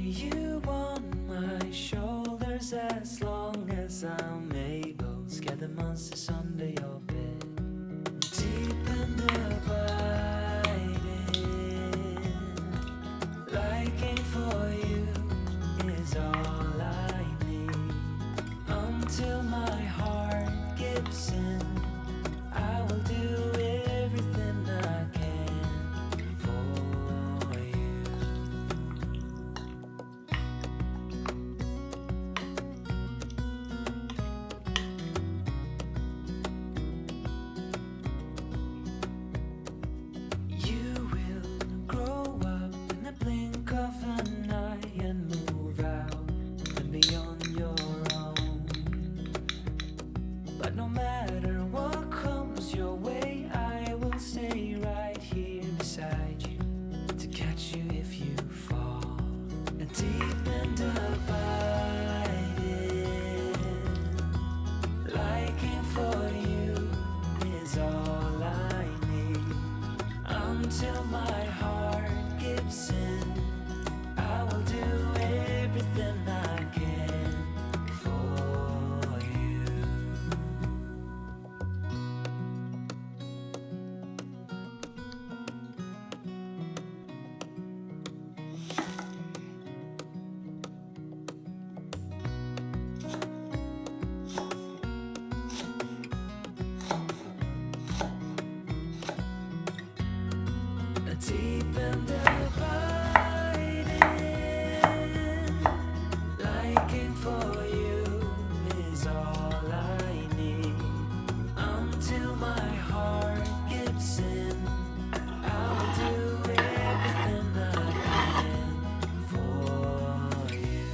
you on my shoulders as long as I'm able. Scare the monsters under your bed. Deep and abiding, liking for you is all I need. Until my heart gives in, I will do everything I can for you. You will grow up in the blink of an eye and move out and be on your own. But no matter what comes your way, I will stay right here beside you to catch you if you fall. And deep and abiding, liking for you is all I need. Until my heart gives in, I will do everything I can for you. Deep and abiding, liking for you is all I need. Until my heart gives in, I'll do everything I can for you.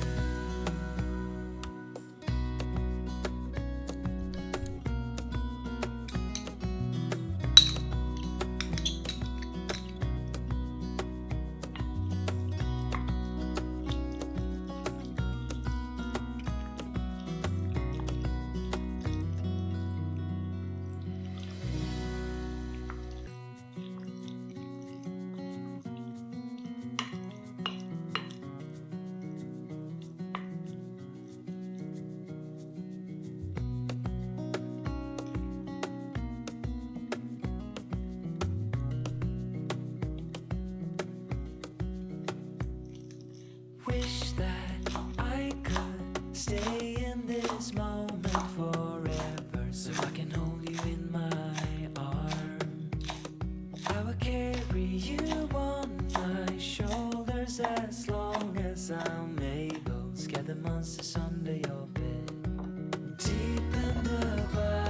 Wish that I could stay in this moment forever, so I can hold you in my arms. I will carry you on my shoulders as long as I'm able. Scare the monsters under your bed. Deep and abiding,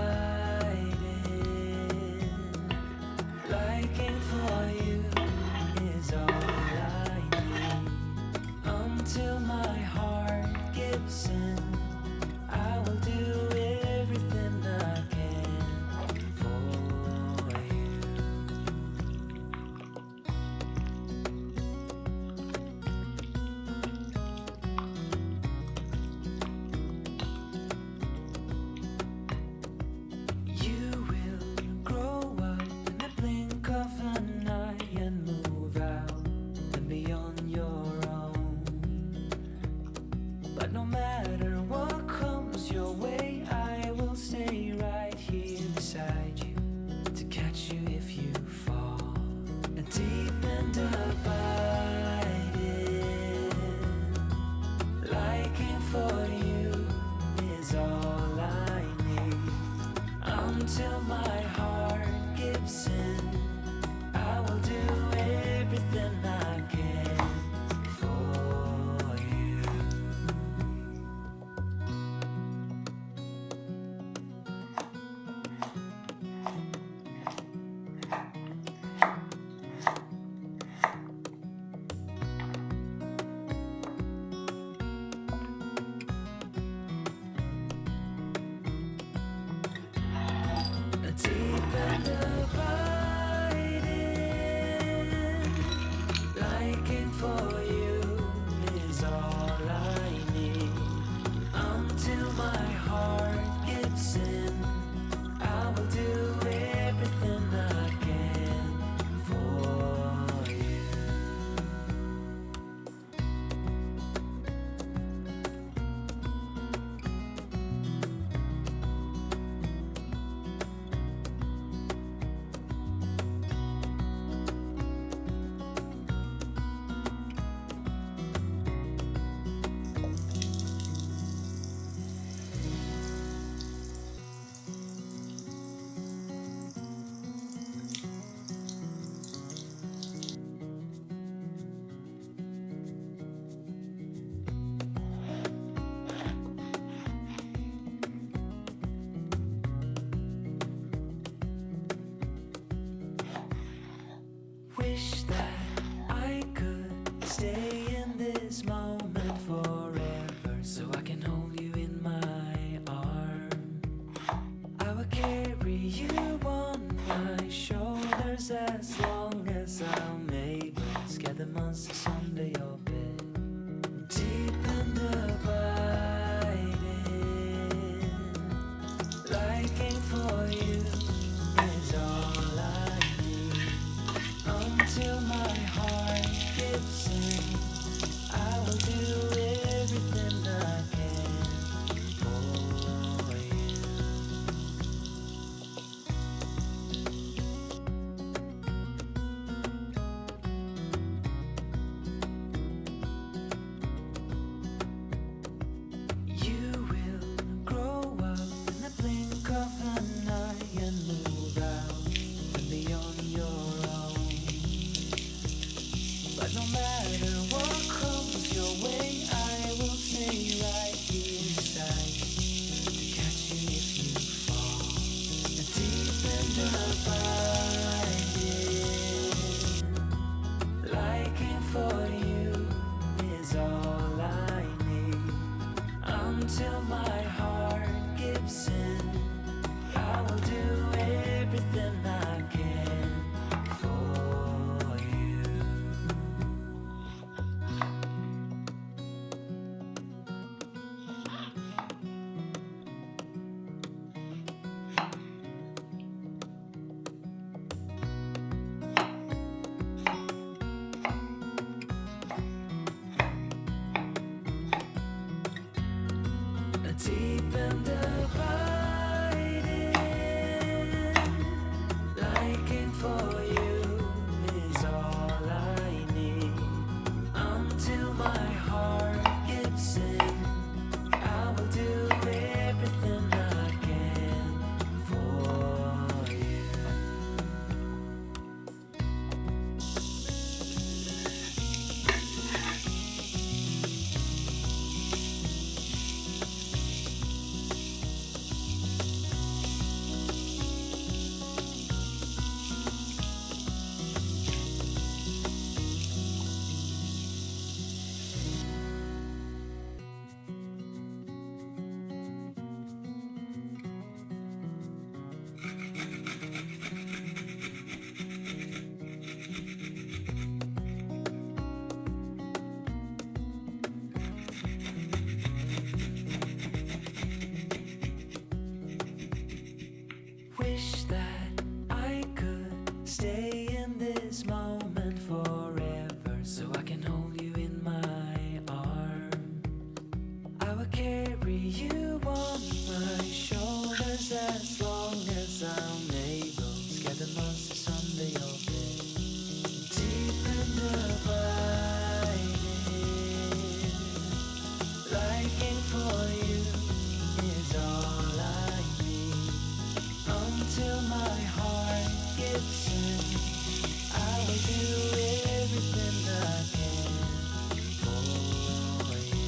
liking for you is all I need. Until my heart gives in, I will do everything I can for you. You will grow up in the blink of an eye and move out and be on your own. But no matter what comes your way, I will stay right here beside you to catch you if you fall. And deep and abiding, liking for you is all I need. Until my heart gives in, I will do everything I can under your bed. Deep and abiding, liking for you is all I need. Until my heart gives in, I will do everything I can for you. You will grow up in the blink of an eye and move out and be on your own. But no matter what comes your way, I will stay right here beside you to catch you if you fall. And deep and abiding, liking for you is all I need. Until my heart gives in, I will do everything I can for you. Deep and abiding, liking for you is all I need. Until my heart gives in, I will do everything I can for you. Wish that I could stay in this moment forever, so I can hold you in my arms. I will carry you on my shoulders as long as I'm able. Scare the monsters under your bed. Deep and abiding, liking for you is all I need. Until my heart gives in, I will do everything I can for you.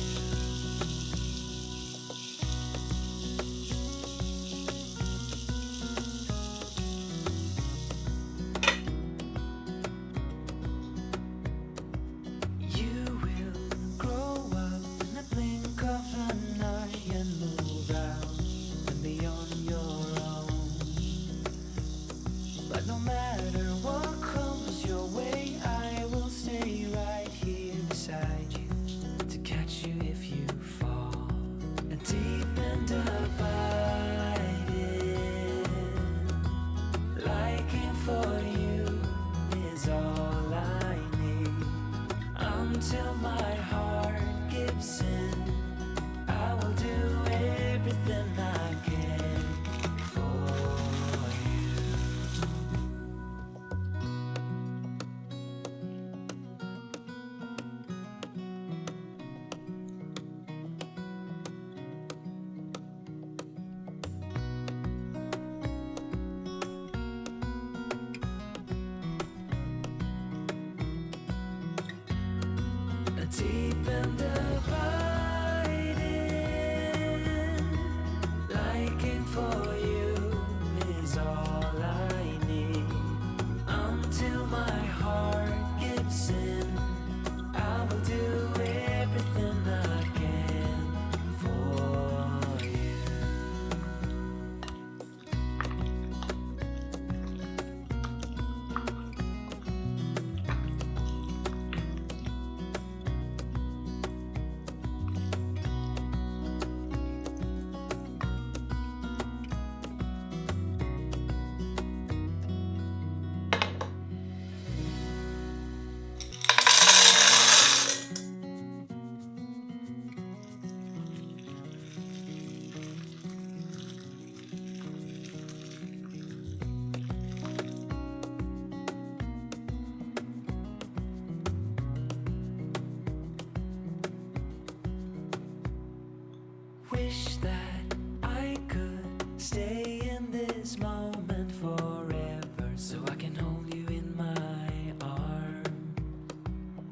You will grow up in the blink of an eye and move out and be on your own. But no matter what comes your way, I will stay right here beside you to catch you if you fall. And deep and abiding, liking for you is all I need. Until my heart gives in, I will do everything I can for you. Deep and abiding, liking for you is all I need. Until my heart gives in, I will do everything I can for you. Wish that I could stay in this moment forever, so I can hold you in my arm.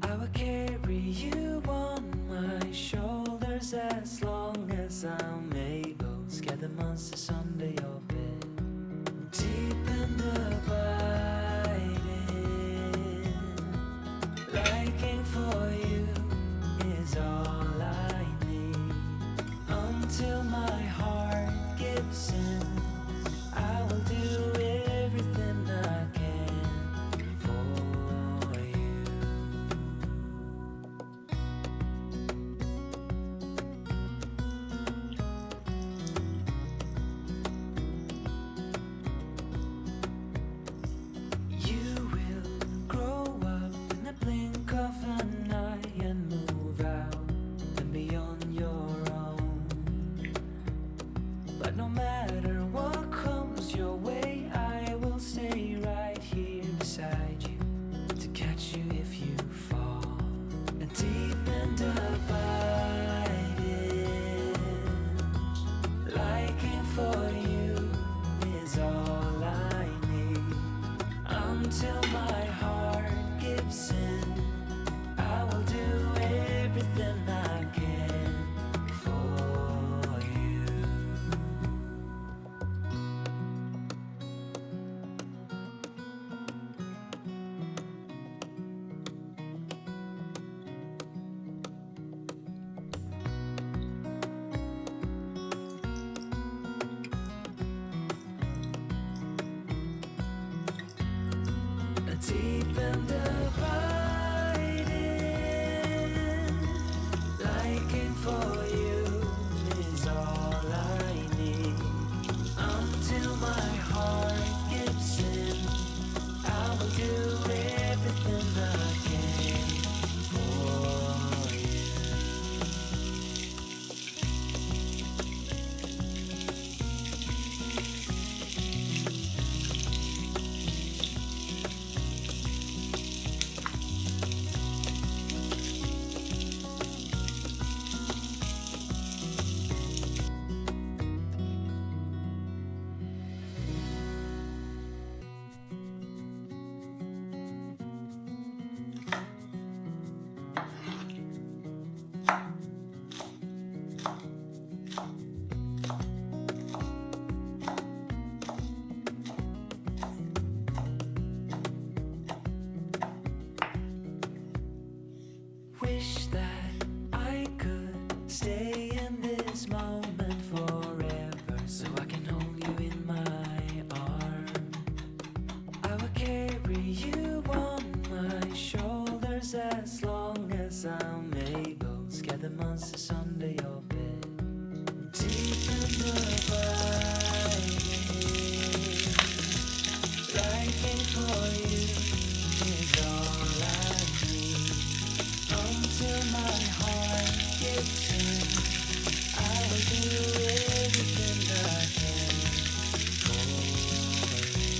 I will carry you on my shoulders as long as I'm able. Scare the monsters under your bed. Deep and abiding, liking for you is all I need. Until my heart gives in, I will do everything I can for you. You will grow up in the blink of an eye and move out and beyond your own. But no matter what comes your way, I will stay right here beside you to catch you if you fall. And deep and abiding, liking for you is all I need. Until my heart gives in, I will do everything I can for you. Deep and abiding, liking for you is all I need. Until my heart gives in, I will do everything I can for you. Wish that I could stay in this moment forever, so I can hold you in my arm. I will carry you on my shoulders as long as I'm able. Scare the monsters under your bed. Deep and abiding, liking for you is all I need. Until my heart gives in, I will do everything I can for you.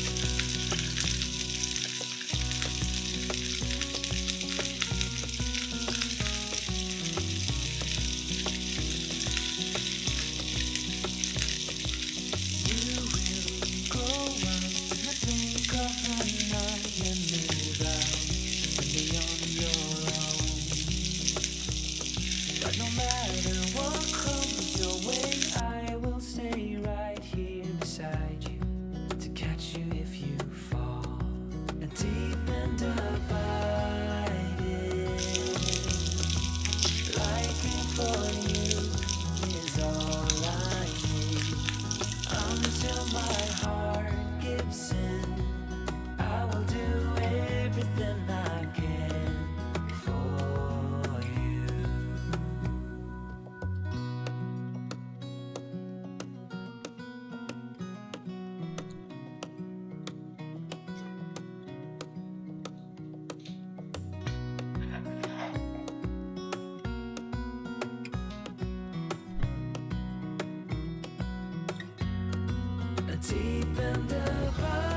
You will grow up in the blink of an eye and move out and beyond your own. But no matter what comes your way, I will stay right here beside you to catch you if you fall. And deep and abiding, liking for you is all I need. Until my heart gives in, I will do everything I can for you. Deep and abiding,